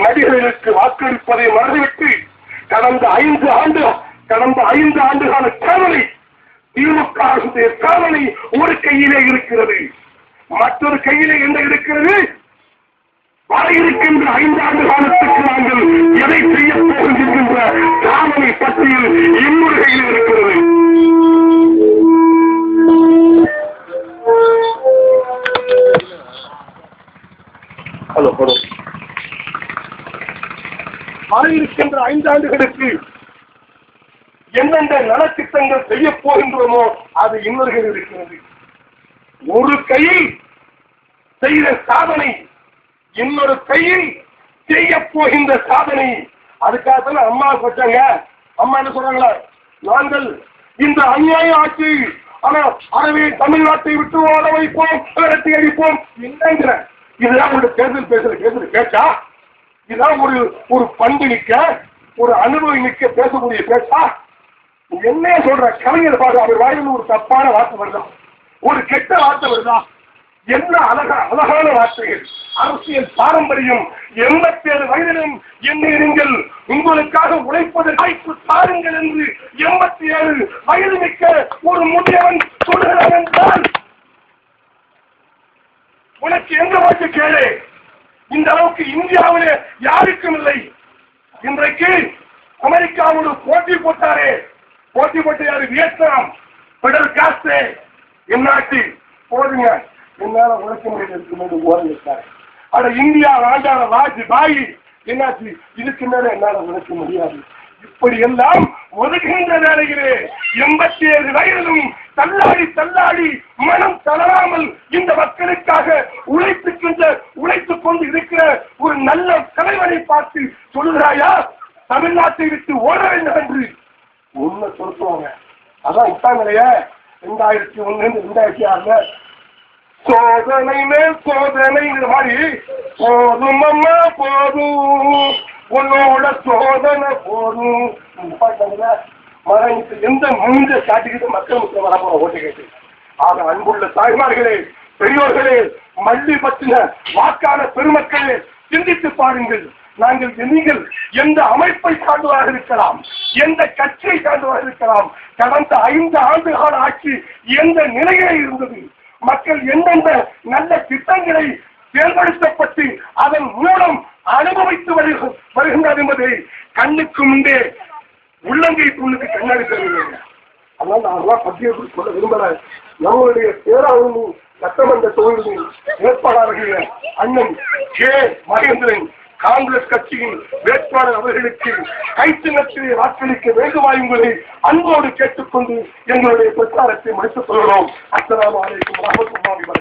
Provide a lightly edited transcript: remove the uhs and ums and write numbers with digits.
நடிகர்களுக்கு வாக்களிப்பதை மறந்துவிட்டு கடந்த 5 ஆண்டுகால சாதனை திமுக சாதனை ஒரு கையிலே இருக்கிறது, மற்றொரு கையிலே என்ன இருக்கிறது? வர இருக்கின்ற 5 ஆண்டு காலத்துக்கு நாங்கள் எதை செய்ய போகின்ற சாதனை பற்றியில் இன்னொரு கையில் இருக்கிறது. ஹலோ ஹலோ வர இருக்கின்ற 5 ஆண்டுகளுக்கு எந்தெந்த நலத்திட்டங்கள் செய்ய போகின்றோமோ அது இன்னொரு கையில் இருக்கிறது. ஒரு கையில் செய்த சாதனை இன்னொரு கையில் செய்ய போகின்ற சாதனை. அதுக்காக அம்மா வச்சாங்க. அம்மா என்ன சொல்றாங்களா? நாங்கள் இந்த அநியாய ஆட்சி அறவே தமிழ்நாட்டை விட்டு ஓட வைப்போம், விரட்டி அடிப்போம் என்னங்கிற இதுதான் ஒரு தேர்தல் பேசுற பேச்சா? இதுதான் ஒரு பண்பு மிக்க ஒரு அனுபவம் மிக்க பேசக்கூடிய பேச்சா? என்ன சொல்ற கலைஞர் பாரு, அவர் வாயில் ஒரு தப்பான வார்த்தை வருதா, ஒரு கெட்ட வார்த்தை வருதா? என்ன அழகான வார்த்தைகள், அரசியல் பாரம்பரியம். 87 வயதிலும் என்னை நீங்கள் உங்களுக்காக உழைப்பதற்கு வாய்ப்பு தாருங்கள் என்று 87 வயது மிக்க ஒரு முதியவன் சொல்கிறான் என்றால் உனக்கு எந்த வாய்ப்பு கேளு? இந்த அளவுக்கு இந்தியாவிலே யாருக்கும் இல்லை. இன்றைக்கு அமெரிக்காவோடு போட்டி போட்டாரே, போட்டி போட்டு யாரு? வியட்நாம், பெடல் காஸ்ட்ரே என்னாச்சு போதுங்க, என்னால உழைக்க முடியாது இருக்கும்போது ஓடிட்டாரு. ஆனா இந்தியா ராஜான வாஜ்பாய் என்னாச்சு? இதுக்கு மேல என்னால உழைக்க முடியாது. இப்படி எல்லாம் ஒதுக்குகின்ற வேலையிலே 87 வயதிலும் தள்ளாடி மனம் தளராமல் இந்த மக்களுக்காக உழைத்துக் கொண்டு இருக்கிற ஒரு நல்ல தலைவனை பார்த்து சொல்லுகிறாயா தமிழ்நாட்டை விட்டு ஓட வேண்டும் என்று? உண்மை சொல்லுவாங்க. அதான் விட்டாங்களையே 2001 2006 சோதனை மேல் சோதனைங்கிற மாதிரி போதும் அம்மா போதும் உன்னோட சோதனை போதும் மகனுக்கு எந்த மூஞ்ச காட்டிக்கிட்டு மக்கள் முக்கிய வரப்போற ஓட்டு கேட்டு. ஆக அன்புள்ள தாய்மார்களே, பெரியோர்களே, மல்லி பற்றின வாக்காள பெருமக்களே, சிந்தித்து பாருங்கள். நீங்கள் எந்த அமைப்பை சார்ந்ததாக இருக்கலாம், எந்த கட்சியை சார்ந்ததாக இருக்கலாம், கடந்த 5 ஆண்டு கால ஆட்சி எந்த நிலையிலே இருந்தது, மக்கள் எந்தெந்த நல்ல திட்டங்களை செயல்படுத்தப்பட்டு அதன் மூலம் அனுபவித்து வருகின்றார் என்பதை கண்ணுக்கு முன்பே உள்ளங்கை தூளுக்கு கண்ணாடி தருகிறாங்க. அதனால நான் பத்தியத்தில் சொல்ல விரும்பல. நம்மளுடைய பேராவணி சட்டமன்ற தொகுதியின் வேட்பாளர்கள் அண்ணன் கே மகேந்திரன் காங்கிரஸ் கட்சியின் வேட்பாளர் அவர்களுக்கு கைச்சின்னத்திலே வாக்களிக்க வேண்டுமா என்பதை அன்போடு கேட்டுக்கொண்டு எங்களுடைய பிரச்சாரத்தை முடித்துக் கொள்கிறோம். அஸ்ஸலாமு அலைக்கும் வரஹ்மத்துல்லாஹி வபரகாத்துஹு.